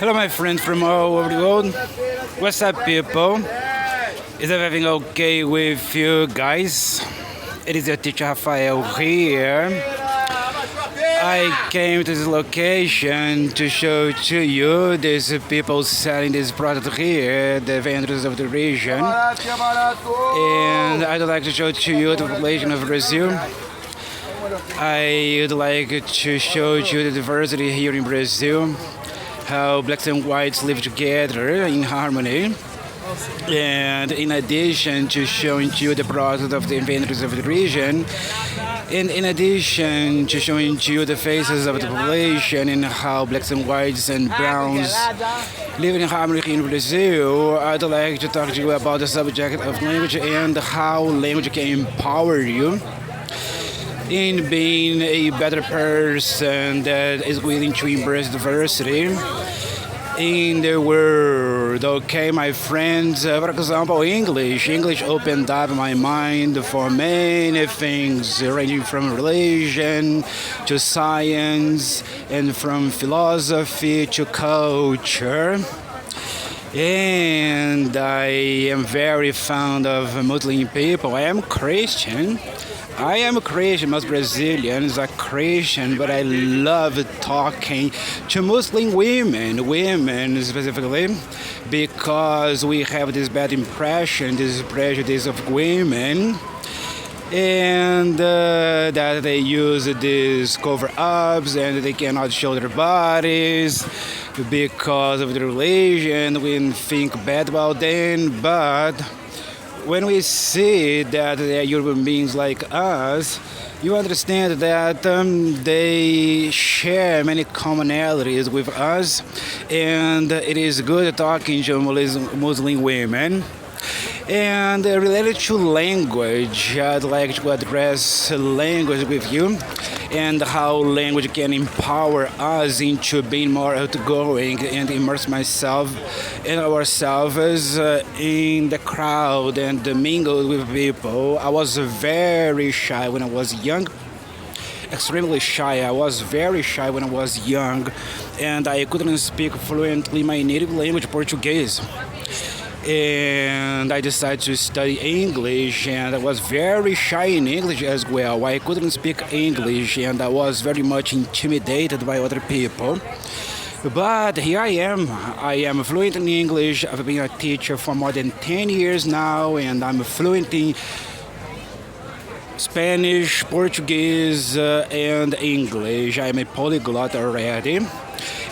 Hello, my friends from all over the world. What's up, people? Is everything okay with you guys? It is your teacher Rafael here. I came to this location to show to you these people selling this product here, the vendors of the region. And I'd like to show to you the population of Brazil. I would like to show you the diversity here in Brazil, how blacks and whites live together in harmony. And in addition to showing you the product of the inventors of the region, and in addition to showing you the faces of the population and how blacks and whites and browns live in harmony in Brazil, I'd like to talk to you about the subject of language and how language can empower you in being a better person that is willing to embrace diversity in the world. Okay, my friends, for example, English opened up my mind for many things, ranging from religion to science and from philosophy to culture. And I am very fond of Muslim people. I am Christian. Most Brazilians are Christian, but I love talking to Muslim women specifically, because we have this bad impression, this prejudice of women, and that they use these cover-ups and they cannot show their bodies because of the religion. We think bad about them, but when we see that they are human beings like us, you understand that they share many commonalities with us, and it is good talking to Muslim women. And related to language, I'd like to address language with you and how language can empower us into being more outgoing and immerse myself and ourselves in the crowd and mingle with people. I was very shy when I was young, extremely shy. I was very shy when I was young, and I couldn't speak fluently my native language, Portuguese. And I decided to study English, and I was very shy in English as well. I couldn't speak English, and I was very much intimidated by other people. But here I am. I am fluent in English. I've been a teacher for more than 10 years now, and I'm fluent in Spanish, Portuguese, and English. I'm a polyglot already,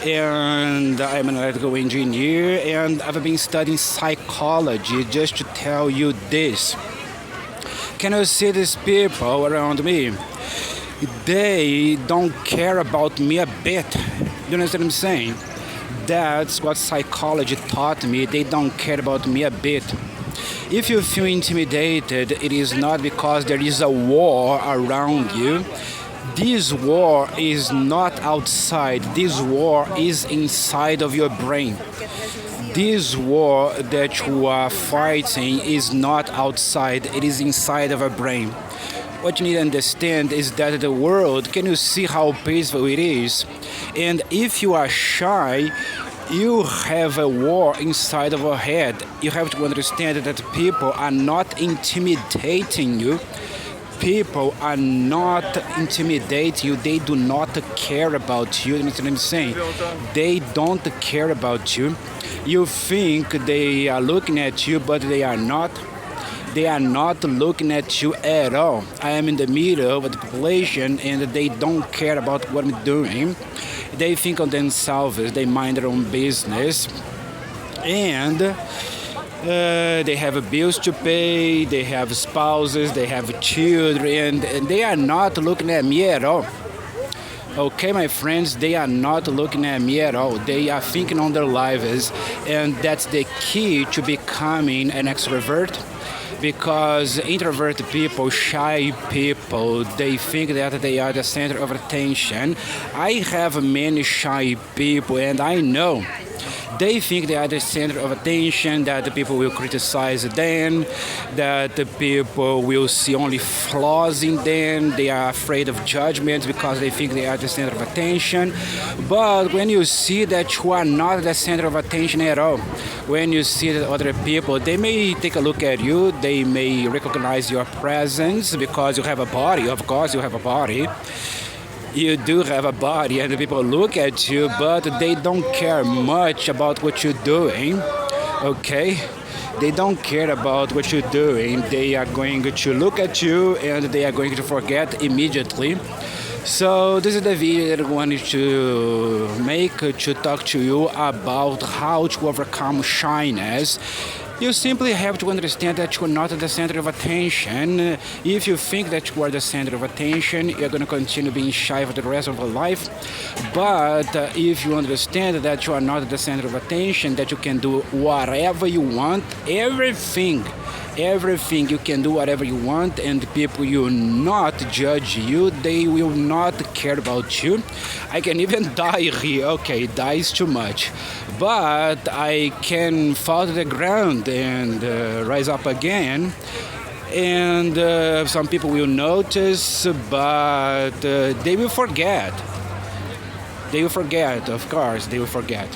and I'm an electrical engineer, and I've been studying psychology just to tell you this. Can you see these people around me? They don't care about me a bit. You understand what I'm saying? That's what psychology taught me. They don't care about me a bit. If you feel intimidated, it is not because there is a war around you. This war is not outside. This war is inside of your brain. This war that you are fighting is not outside. It is inside of our brain. What you need to understand is that the world, can you see how peaceful it is? And if you are shy, you have a war inside of your head. You have to understand that people are not intimidating you. People are not intimidating you. They do not care about you. You understand what I'm saying? They don't care about you. You think they are looking at you, but they are not. They are not looking at you at all. I am in the middle of the population, and they don't care about what I'm doing. They think of themselves. They mind their own business. And they have bills to pay, they have spouses, they have children, and they are not looking at me at all. Okay, my friends, they are not looking at me at all. They are thinking on their lives, and that's the key to becoming an extrovert. Because introverted people, shy people, they think that they are the center of attention. I have many shy people, and I know They think they are the center of attention, that the people will criticize them, that the people will see only flaws in them. They are afraid of judgment because they think they are the center of attention. But when you see that you are not the center of attention at all, when you see that other people, they may take a look at you, they may recognize your presence because you have a body. Of course, you have a body. You do have a body, and the people look at you, but they don't care much about what you're doing. Okay? They don't care about what you're doing. They are going to look at you and they are going to forget immediately. So this is the video that I wanted to make to talk to you about how to overcome shyness. You simply have to understand that you are not the center of attention. If you think that you are the center of attention, you're going to continue being shy for the rest of your life. But if you understand that you are not the center of attention, that you can do whatever you want, everything you can do whatever you want, and people will not judge you, they will not care about you. I can even die here. Okay, die is too much, but I can fall to the ground and rise up again, and some people will notice, but they will forget. Of course, they will forget.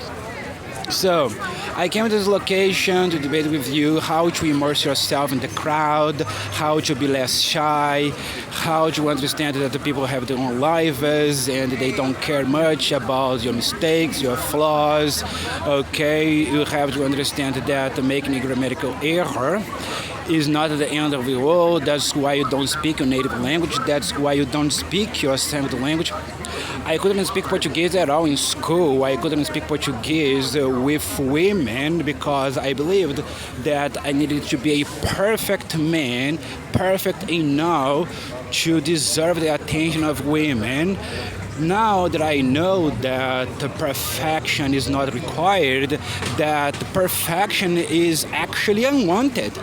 So, I came to this location to debate with you how to immerse yourself in the crowd, how to be less shy, how to understand that the people have their own lives and they don't care much about your mistakes, your flaws. Okay, you have to understand that making a grammatical error is not the end of the world. That's why you don't speak your native language. That's why you don't speak your second language. I couldn't speak Portuguese at all in school. I couldn't speak Portuguese with women because I believed that I needed to be a perfect man, perfect enough to deserve the attention of women. Now that I know that perfection is not required, that perfection is actually unwanted.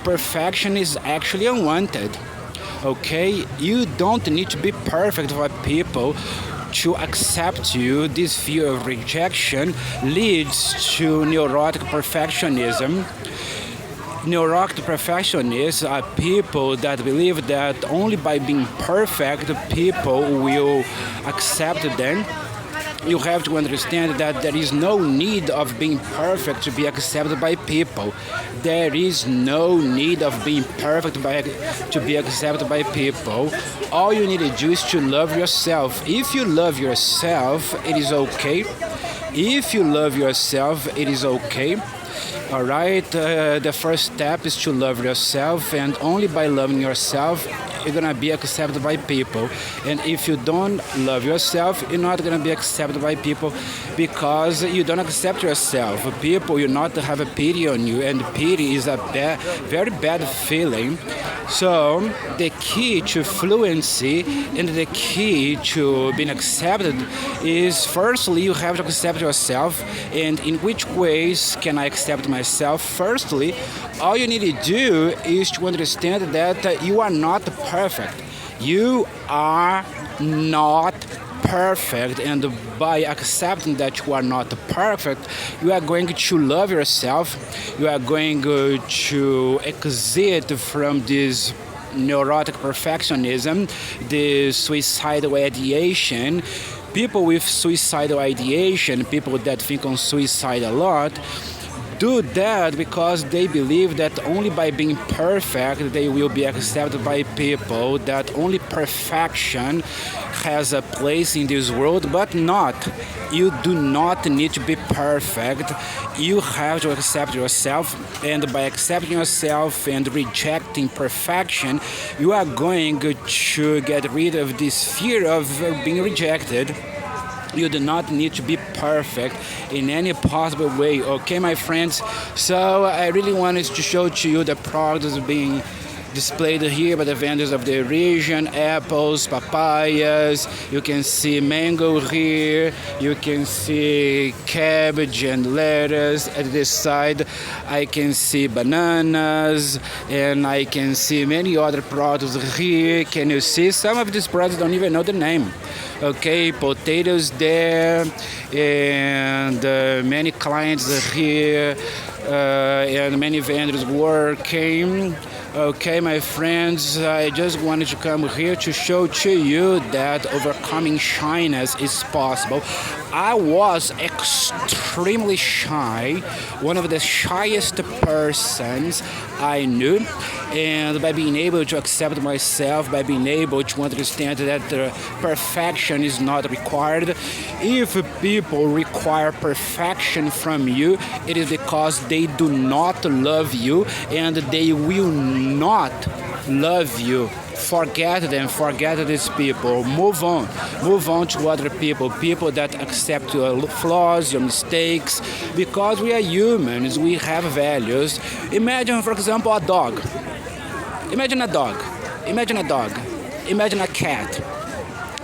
Perfection is actually unwanted. Okay? You don't need to be perfect for people to accept you. This fear of rejection leads to neurotic perfectionism. Neurotic perfectionists are people that believe that only by being perfect, people will accept them. You have to understand that there is no need of being perfect to be accepted by people. There is no need of being perfect to be accepted by people. All you need to do is to love yourself. If you love yourself, it is okay. If you love yourself, it is okay. All right, the first step is to love yourself, and only by loving yourself, you're gonna be accepted by people. And if you don't love yourself, you're not gonna be accepted by people because you don't accept yourself. People will not have a pity on you, and pity is a very bad feeling. So the key to fluency and the key to being accepted is, firstly, you have to accept yourself. And in which ways can I accept myself? Firstly, all you need to do is to understand that you are not perfect. You are not perfect, and by accepting that you are not perfect, you are going to love yourself. You are going to exit from this neurotic perfectionism, this suicidal ideation. People with suicidal ideation, people that think on suicide a lot, do that because they believe that only by being perfect they will be accepted by people, that only perfection has a place in this world, but not. You do not need to be perfect. You have to accept yourself, and by accepting yourself and rejecting perfection, you are going to get rid of this fear of being rejected. You do not need to be perfect in any possible way, okay, my friends? So I really wanted to show to you the progress displayed here by the vendors of the region: apples, papayas. You can see mango here. You can see cabbage and lettuce. At this side, I can see bananas, and I can see many other products here. Can you see? Some of these products don't even know the name. Okay, potatoes there, and many clients here, and many vendors working. Okay, my friends, I just wanted to come here to show to you that overcoming shyness is possible. I was extremely shy, one of the shyest persons I knew, and by being able to accept myself, by being able to understand that perfection is not required. If people require perfection from you, it is because they do not love you, and they will not love you. Forget them, forget these people. Move on to other people that accept your flaws, your mistakes, because we are humans, we have values. Imagine, for example, a dog. Imagine a dog. Imagine a dog. Imagine a cat.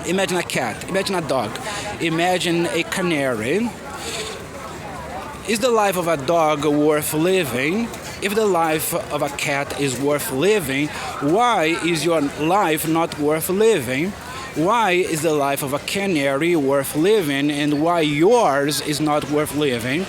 Imagine a cat. Imagine a dog. Imagine a canary. Is the life of a dog worth living? If the life of a cat is worth living, why is your life not worth living? Why is the life of a canary worth living, and why yours is not worth living?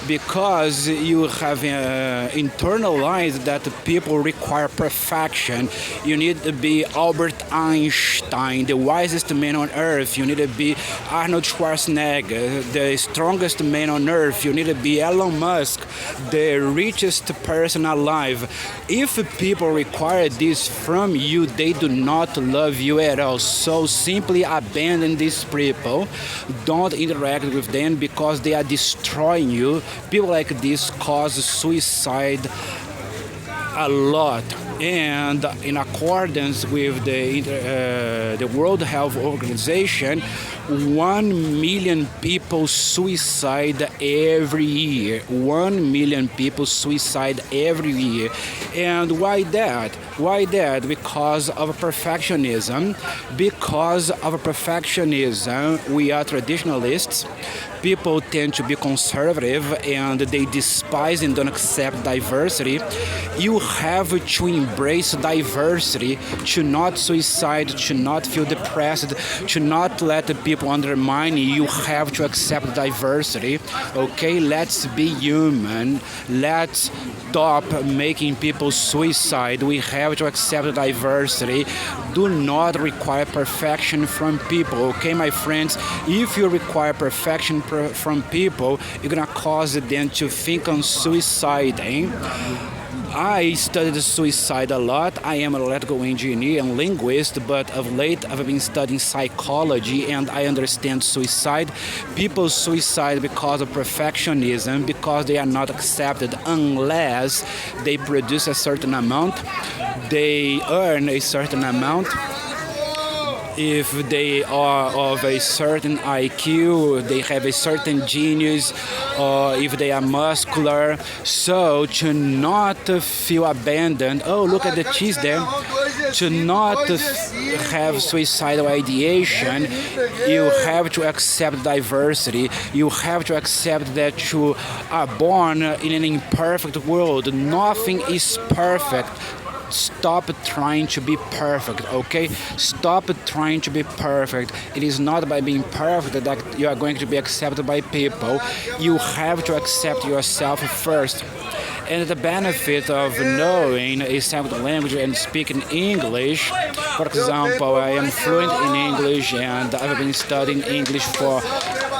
Because you have internalized that people require perfection. You need to be Albert Einstein, the wisest man on earth. You need to be Arnold Schwarzenegger, the strongest man on earth. You need to be Elon Musk, the richest person alive. If people require this from you, they do not love you at all. So simply abandon these people. Don't interact with them because they are destroying you. People like this cause suicide a lot, and in accordance with the World Health Organization, 1 million people suicide every year. 1 million people suicide every year. And why that? Why that? Because of perfectionism. Because of perfectionism, we are traditionalists. People tend to be conservative and they despise and don't accept diversity. You have to embrace diversity, to not suicide, to not feel depressed, to not let the people undermine you. You have to accept diversity. Okay, let's be human. Let's stop making people suicide. We have to accept diversity. Do not require perfection from people. Okay, my friends, if you require perfection from people, you're gonna cause them to think on suicide. I studied suicide a lot. I am an electrical engineer and linguist, but of late I've been studying psychology and I understand suicide. People suicide because of perfectionism, because they are not accepted unless they produce a certain amount, they earn a certain amount. If they are of a certain IQ, they have a certain genius, or if they are muscular. So to not feel abandoned, oh, look at the cheese there. To not have suicidal ideation, you have to accept diversity. You have to accept that you are born in an imperfect world. Nothing is perfect. Stop trying to be perfect, okay? Stop trying to be perfect. It is not by being perfect that you are going to be accepted by people. You have to accept yourself first. And the benefit of knowing a second language and speaking English, for example, I am fluent in English and I've been studying English for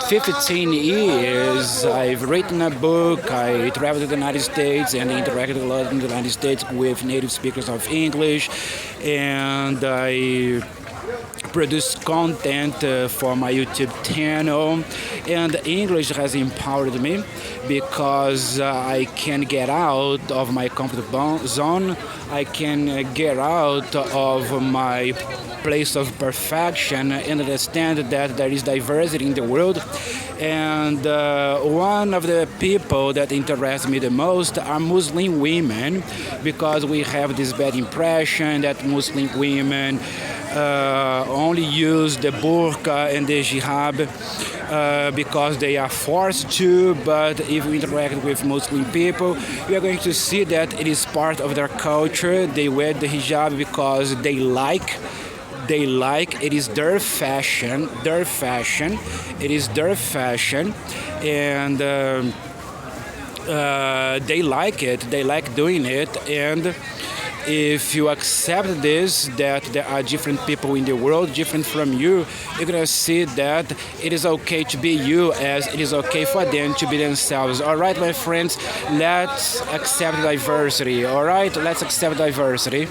15 years. I've written a book, I traveled to the United States and interacted a lot in the United States with native speakers of English, and I produce content for my YouTube channel, and English has empowered me because I can get out of my comfort zone. I can get out of my place of perfection and understand that there is diversity in the world. And one of the people that interest me the most are Muslim women, because we have this bad impression that Muslim women only use the burqa and the hijab because they are forced to. But if we interact with Muslim people, we are going to see that it is part of their culture. They wear the hijab because they like it is their fashion, and they like it, they like doing it. And if you accept this, that there are different people in the world different from you, you're gonna see that it is okay to be you, as it is okay for them to be themselves. All right, my friends, let's accept diversity. All right, let's accept diversity.